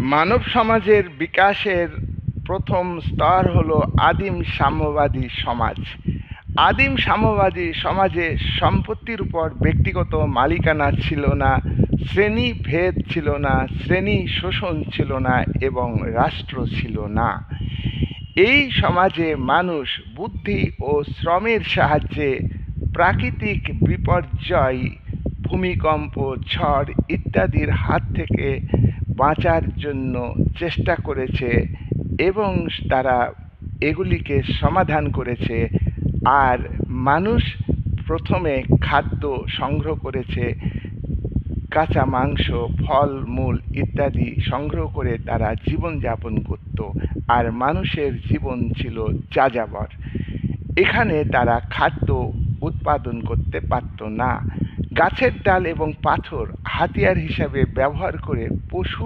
মানব সমাজের বিকাশের প্রথম স্তর হলো আদিম সাম্যবাদী সমাজ। আদিম সাম্যবাদী সমাজে সম্পত্তির উপর ব্যক্তিগত মালিকানা ছিল না, শ্রেণী ভেদ ছিল না, শ্রেণী শোষণ ছিল না এবং রাষ্ট্র ছিল না। এই সমাজে মানুষ বুদ্ধি ও শ্রমের সাহায্যে প্রাকৃতিক বিপর্যয়, ভূমিকম্প, ঝড় ইত্যাদির হাত থেকে বাঁচার জন্য চেষ্টা করেছে এবং তারা এগুলিকে সমাধান করেছে। আর মানুষ প্রথমে খাদ্য সংগ্রহ করেছে, কাঁচা মাংস, ফল মূল ইত্যাদি সংগ্রহ করে তারা জীবনযাপন করত। আর মানুষের জীবন ছিল যাযাবর। এখানে তারা খাদ্য উৎপাদন করতে পারত না। গাছের ডাল এবং পাথর হাতিয়ার হিসাবে ব্যবহার করে পশুর